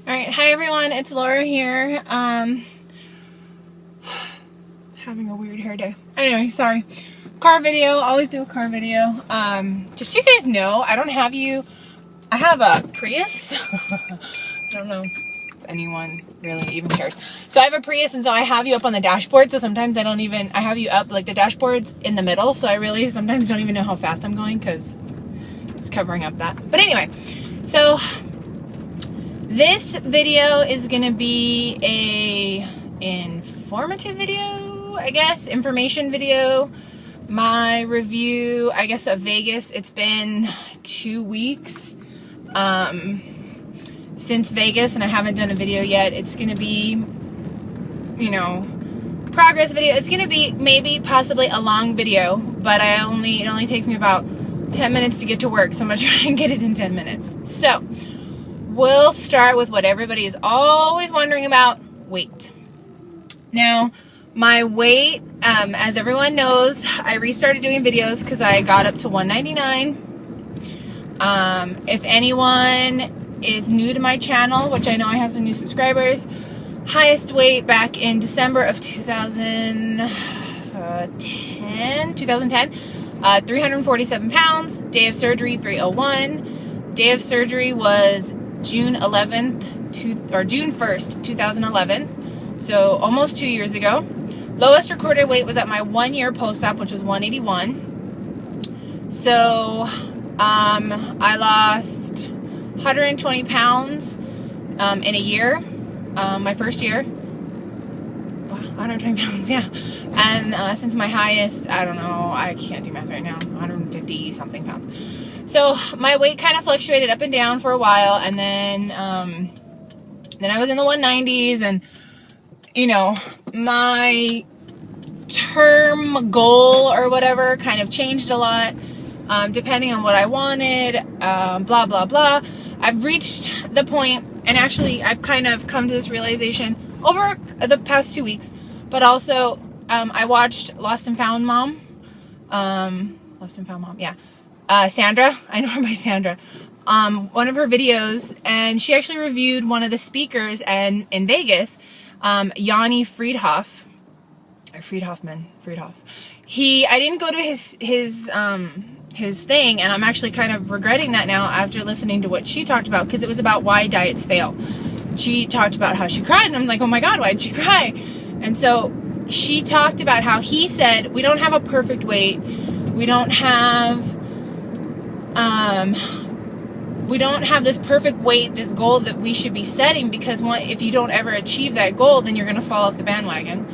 Alright, hi everyone, it's Laura here. Having a weird hair day. Anyway, sorry. Car video, always do a car video. Just so you guys know, I have a Prius. I don't know if anyone really even cares. So I have a Prius, and so I have you up on the dashboard, so sometimes I have you up, like the dashboard's in the middle, so I really sometimes don't even know how fast I'm going, because it's covering up that. But anyway, so this video is going to be a informative video, I guess, information video. My review, I guess, of Vegas. It's been 2 weeks since Vegas, and I haven't done a video yet. It's going to be, progress video. It's going to be maybe possibly a long video, but it only takes me about 10 minutes to get to work, so I'm going to try and get it in 10 minutes. So we'll start with what everybody is always wondering about: weight. Now, my weight, as everyone knows, I restarted doing videos because I got up to 199. If anyone is new to my channel, which I know I have some new subscribers, highest weight back in December of 2010, 347 pounds. Day of surgery, 301. Day of surgery was June 1st, 2011. So almost 2 years ago. Lowest recorded weight was at my 1 year post-op, which was 181. So I lost 120 pounds in a year, my first year. 120 pounds, yeah. And since my highest, I don't know, I can't do math right now, 150 something pounds. So my weight kind of fluctuated up and down for a while, and then I was in the 190s, and my term goal or whatever kind of changed a lot, depending on what I wanted, blah, blah, blah. I've reached the point, and actually I've kind of come to this realization over the past 2 weeks, but also I watched Lost and Found Mom, yeah. Sandra, I know her by Sandra, one of her videos, and she actually reviewed one of the speakers in Vegas, Yanni Friedhoff. I didn't go to his thing, and I'm actually kind of regretting that now after listening to what she talked about, because it was about why diets fail. She talked about how she cried, and I'm like, oh my god, why did she cry? And so she talked about how he said, we don't have a perfect weight, we don't have this perfect weight, this goal that we should be setting, because if you don't ever achieve that goal, then you're going to fall off the bandwagon.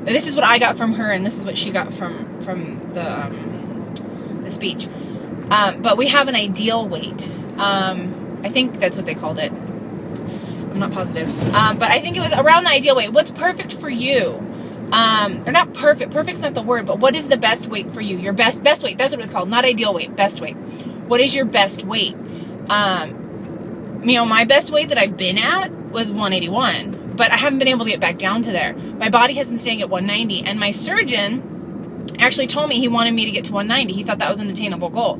This is what I got from her, and this is what she got from the speech. But we have an ideal weight. I think that's what they called it. I'm not positive. But I think it was around the ideal weight. What's perfect for you? Or not perfect. Perfect's not the word, but what is the best weight for you? Your best weight. That's what it's called. Not ideal weight. Best weight. What is your best weight? My best weight that I've been at was 181, but I haven't been able to get back down to there. My body has been staying at 190, and my surgeon actually told me he wanted me to get to 190. He thought that was an attainable goal.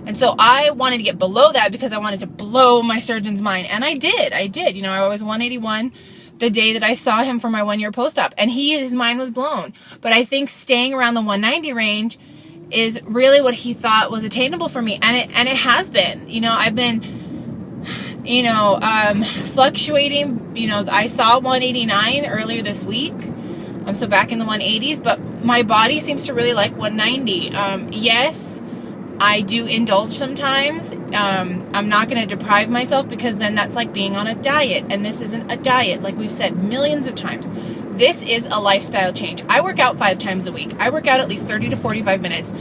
And so I wanted to get below that because I wanted to blow my surgeon's mind. And I did. I was 181 the day that I saw him for my 1 year post-op, and his mind was blown. But I think staying around the 190 range is really what he thought was attainable for me. And it has been. I've been, fluctuating. I saw 189 earlier this week. I'm so back in the 180s, but my body seems to really like 190. Yes, I do indulge sometimes. I'm not going to deprive myself, because then that's like being on a diet, and this isn't a diet, like we've said millions of times. This is a lifestyle change. I work out 5 times a week. I work out at least 30 to 45 minutes.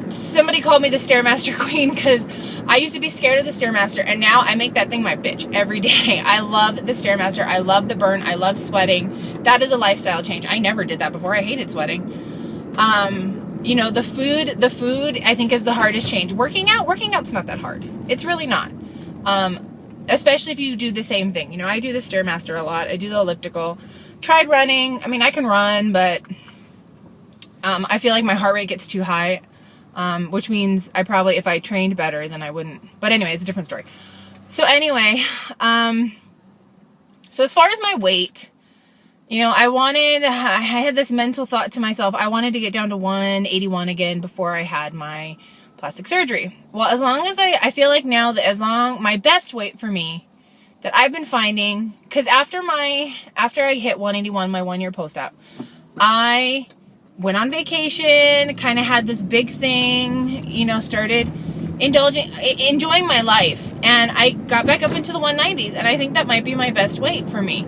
Somebody called me the Stairmaster Queen, because I used to be scared of the Stairmaster, and now I make that thing my bitch every day. I love the Stairmaster. I love the burn. I love sweating. That is a lifestyle change. I never did that before. I hated sweating. The food I think is the hardest change. Working out's not that hard. It's really not. Especially if you do the same thing. I do the Stairmaster a lot. I do the elliptical. Tried running. I can run, but I feel like my heart rate gets too high, which means I probably, if I trained better, then I wouldn't. But anyway, it's a different story. So anyway, so as far as my weight, you know, I had this mental thought to myself, I wanted to get down to 181 again before I had my plastic surgery. Well, as long as I feel like now that my best weight for me that I've been finding, because after I hit 181, my 1 year post-op, I went on vacation, kind of had this big thing, you know, started enjoying my life, and I got back up into the 190s, and I think that might be my best weight for me.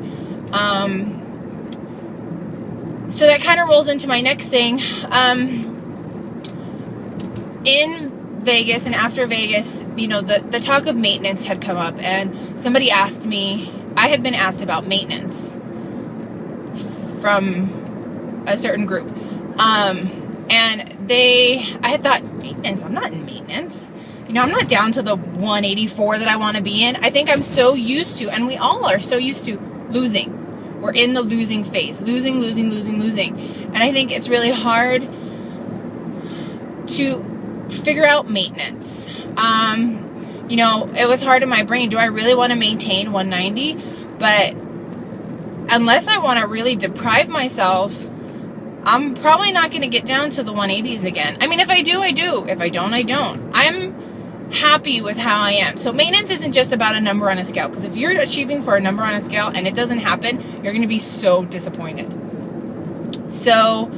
So that kind of rolls into my next thing. In Vegas and after Vegas, you know, the talk of maintenance had come up, and somebody asked me, I had been asked about maintenance from a certain group. And I had thought, maintenance? I'm not in maintenance. You know, I'm not down to the 184 that I want to be in. I think I'm so used to, and we all are so used to losing. We're in the losing phase. Losing. And I think it's really hard to figure out maintenance. You know, it was hard in my brain. Do I really want to maintain 190? But unless I want to really deprive myself, I'm probably not going to get down to the 180s again. I mean, if I do, I do. If I don't, I don't. I'm happy with how I am. So maintenance isn't just about a number on a scale, because if you're achieving for a number on a scale and it doesn't happen, you're going to be so disappointed. So,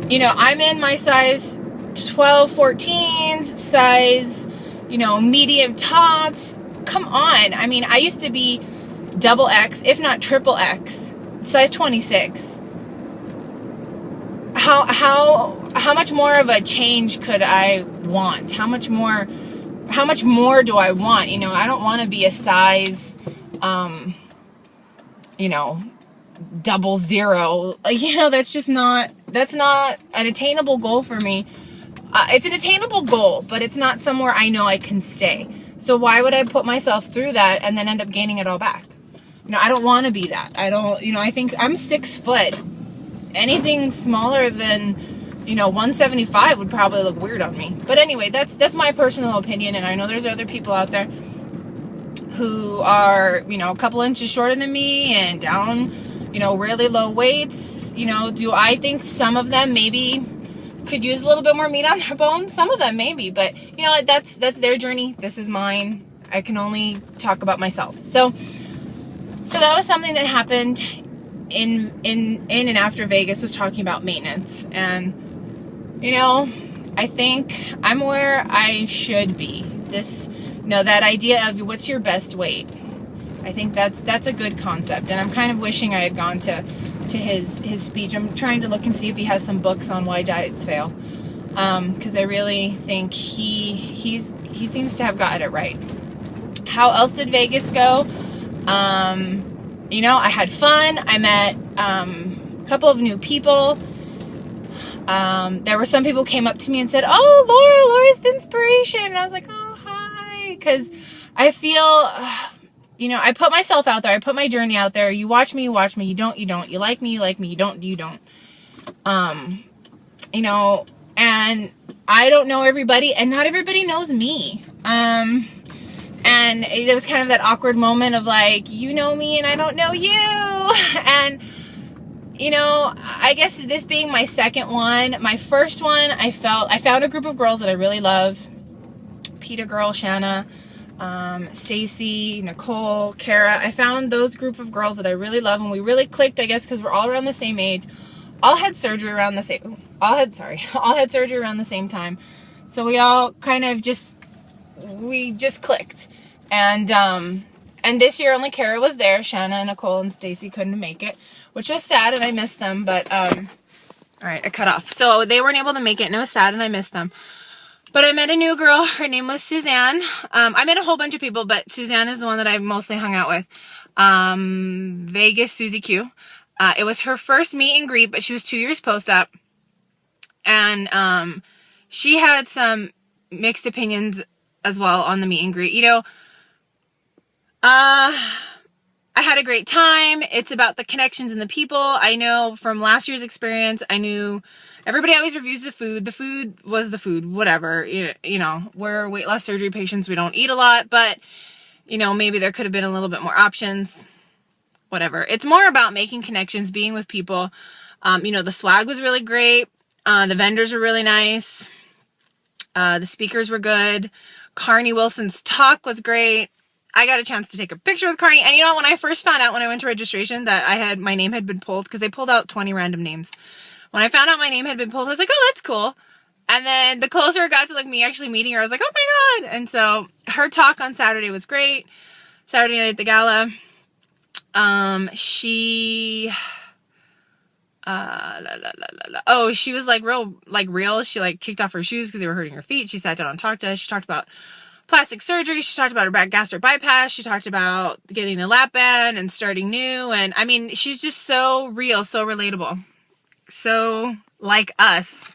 you know, I'm in my size 12, 14s, size, you know, medium tops. Come on. I mean, I used to be double X, if not triple X, size 26. How much more of a change could I want? How much more do I want? You know, I don't want to be a size, you know, 00. You know, that's not an attainable goal for me. It's an attainable goal, but it's not somewhere I know I can stay. So why would I put myself through that and then end up gaining it all back? You know, I don't want to be that. I think I'm 6 foot. Anything smaller than, you know, 175 would probably look weird on me. But anyway, that's my personal opinion, and I know there's other people out there who are, you know, a couple inches shorter than me and down, you know, really low weights. You know, do I think some of them maybe could use a little bit more meat on their bones? Some of them maybe, but you know, that's their journey. This is mine. I can only talk about myself. So that was something that happened in and after Vegas, was talking about maintenance. And you know, I think I'm where I should be. This, you know, that idea of what's your best weight, I think that's a good concept, and I'm kind of wishing I had gone to his speech. I'm trying to look and see if he has some books on why diets fail, because I really think he seems to have gotten it right. How else did Vegas go? You know, I had fun. I met a couple of new people. There were some people who came up to me and said, "Oh, Laura's the inspiration." And I was like, "Oh, hi," because I feel, you know, I put myself out there. I put my journey out there. You watch me. You don't. You like me. You don't. You know, and I don't know everybody, and not everybody knows me. And there was kind of that awkward moment of like, you know me and I don't know you. And, you know, I guess this being my second one, my first one, I found a group of girls that I really love. Peta girl, Shanna, Stacy, Nicole, Kara. I found those group of girls that I really love, and we really clicked, I guess, because we're all around the same age. All had surgery around the same time. So we all kind of just clicked. And this year only Kara was there. Shanna, Nicole, and Stacy couldn't make it, which was sad, and I missed them. But all right, I cut off. So they weren't able to make it, and it was sad, and I missed them. But I met a new girl. Her name was Suzanne. I met a whole bunch of people, but Suzanne is the one that I've mostly hung out with. Vegas Susie Q. It was her first meet and greet, but she was 2 years post-op. And she had some mixed opinions as well on the meet and greet. You know, I had a great time. It's about the connections and the people. I know from last year's experience, I knew everybody always reviews the food. The food was the food, whatever. You know, we're weight loss surgery patients. We don't eat a lot, but you know, maybe there could have been a little bit more options. Whatever. It's more about making connections, being with people. You know, the swag was really great. The vendors were really nice. The speakers were good. Carney Wilson's talk was great. I got a chance to take a picture with Carney. And you know, when I first found out when I went to registration that my name had been pulled, because they pulled out 20 random names. When I found out my name had been pulled, I was like, oh, that's cool. And then the closer it got to like me actually meeting her, I was like, oh my God. And so her talk on Saturday was great. Saturday night at the gala. She was like real. She like kicked off her shoes because they were hurting her feet. She sat down and talked to us. She talked about plastic surgery. She talked about her back gastric bypass. She talked about getting the lap band and starting new. And I mean, she's just so real, so relatable, so like us.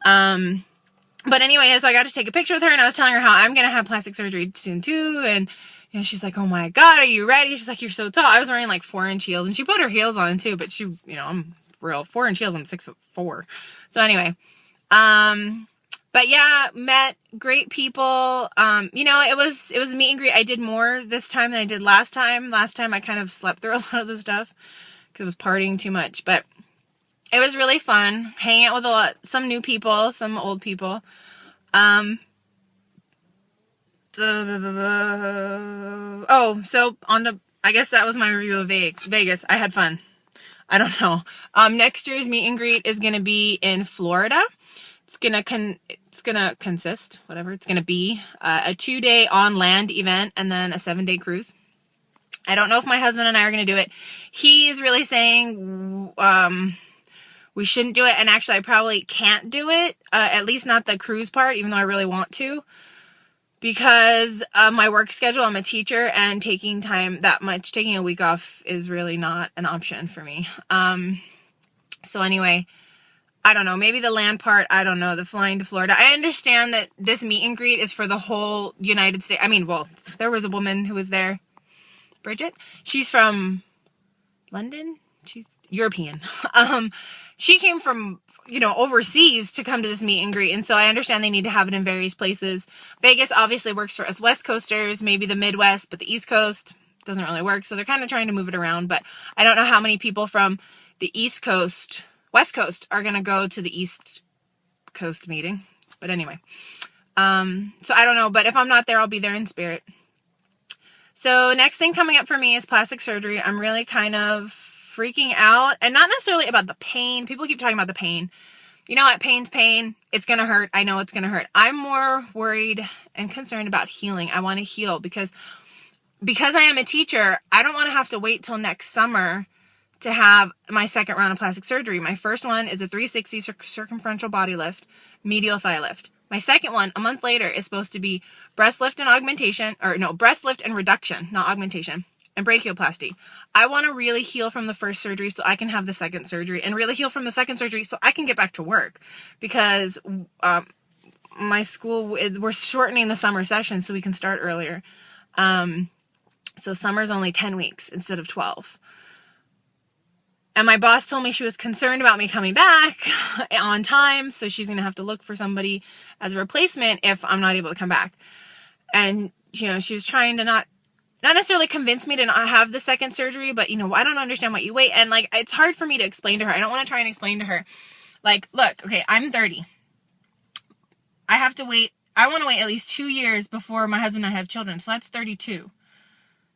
But anyway, so I got to take a picture with her, and I was telling her how I'm going to have plastic surgery soon too. And you know, she's like, oh my God, are you ready? She's like, you're so tall. I was wearing like 4-inch heels, and she put her heels on too, but she, you know, I'm real 4-inch heels. I'm 6'4". So anyway, but yeah, met great people. You know, it was a meet and greet. I did more this time than I did last time. Last time I kind of slept through a lot of the stuff because I was partying too much, but it was really fun hanging out with some new people, some old people. So I guess that was my review of Vegas. I had fun. I don't know. Next year's meet and greet is going to be in Florida. It's going to consist, whatever it's going to be, a 2-day on land event and then a 7-day cruise. I don't know if my husband and I are going to do it. He is really saying, we shouldn't do it. And actually I probably can't do it. At least not the cruise part, even though I really want to. Because of my work schedule, I'm a teacher, and taking a week off is really not an option for me. So anyway, I don't know, maybe the land part, I don't know, the flying to Florida. I understand that this meet and greet is for the whole United States. I mean, well, there was a woman who was there, Bridget. She's from London. She's European. She came from, you know, overseas to come to this meet and greet. And so I understand they need to have it in various places. Vegas obviously works for us West Coasters, maybe the Midwest, but the East Coast doesn't really work. So they're kind of trying to move it around, but I don't know how many people from the East Coast, West Coast are going to go to the East Coast meeting. But anyway, so I don't know, but if I'm not there, I'll be there in spirit. So next thing coming up for me is plastic surgery. I'm really kind of freaking out, and not necessarily about the pain. People keep talking about the pain. You know what? Pain's pain. It's going to hurt. I know it's going to hurt. I'm more worried and concerned about healing. I want to heal because I am a teacher. I don't want to have to wait till next summer to have my second round of plastic surgery. My first one is a 360 circumferential body lift, medial thigh lift. My second one, a month later, is supposed to be breast lift and reduction, not augmentation, and brachioplasty. I want to really heal from the first surgery so I can have the second surgery, and really heal from the second surgery so I can get back to work, because my school, we're shortening the summer session so we can start earlier. So summer's only 10 weeks instead of 12. And my boss told me she was concerned about me coming back on time, so she's going to have to look for somebody as a replacement if I'm not able to come back. And, you know, she was trying to not necessarily convince me to not have the second surgery, but, you know, I don't understand why you wait. And, like, it's hard for me to explain to her. I don't want to try and explain to her. Like, look, okay, I'm 30. I have to wait. I want to wait at least 2 years before my husband and I have children. So that's 32.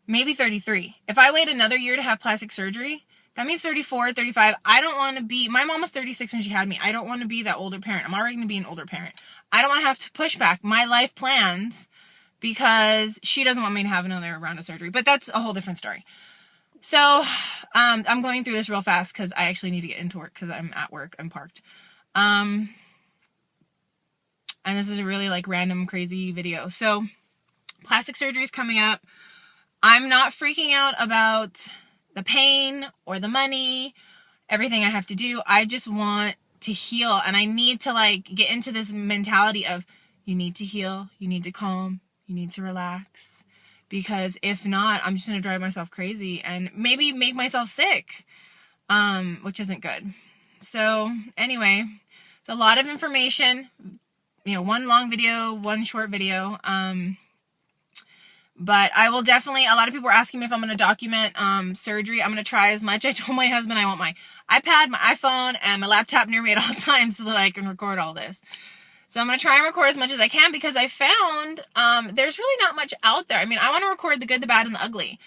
Maybe 33. If I wait another year to have plastic surgery, that means 34, 35. I don't want to be, my mom was 36 when she had me. I don't want to be that older parent. I'm already going to be an older parent. I don't want to have to push back my life plans because she doesn't want me to have another round of surgery. But that's a whole different story. So, I'm going through this real fast because I actually need to get into work because I'm at work. I'm parked. And this is a really, like, random, crazy video. So, plastic surgery is coming up. I'm not freaking out about the pain or the money, everything I have to do. I just want to heal, and I need to, like, get into this mentality of you need to heal, you need to calm, you need to relax, because if not, I'm just going to drive myself crazy and maybe make myself sick, which isn't good. So anyway, it's a lot of information, you know, one long video, one short video. But I will definitely, a lot of people were asking me if I'm going to document surgery. I'm going to try as much. I told my husband I want my iPad, my iPhone, and my laptop near me at all times so that I can record all this. So I'm going to try and record as much as I can because I found there's really not much out there. I mean, I want to record the good, the bad, and the ugly.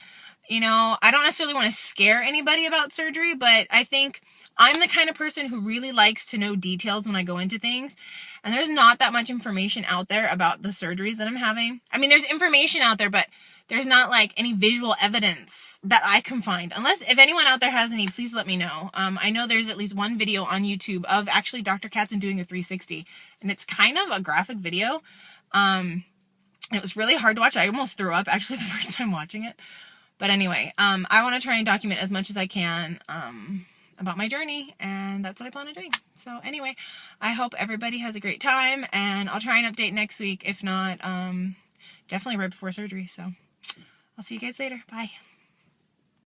You know, I don't necessarily want to scare anybody about surgery, but I think I'm the kind of person who really likes to know details when I go into things. And there's not that much information out there about the surgeries that I'm having. I mean, there's information out there, but there's not like any visual evidence that I can find. Unless, if anyone out there has any, please let me know. I know there's at least one video on YouTube of actually Dr. Katzen doing a 360. And it's kind of a graphic video. It was really hard to watch. I almost threw up actually the first time watching it. But anyway, I want to try and document as much as I can about my journey, and that's what I plan on doing. So anyway, I hope everybody has a great time, and I'll try and update next week. If not, definitely right before surgery. So I'll see you guys later. Bye.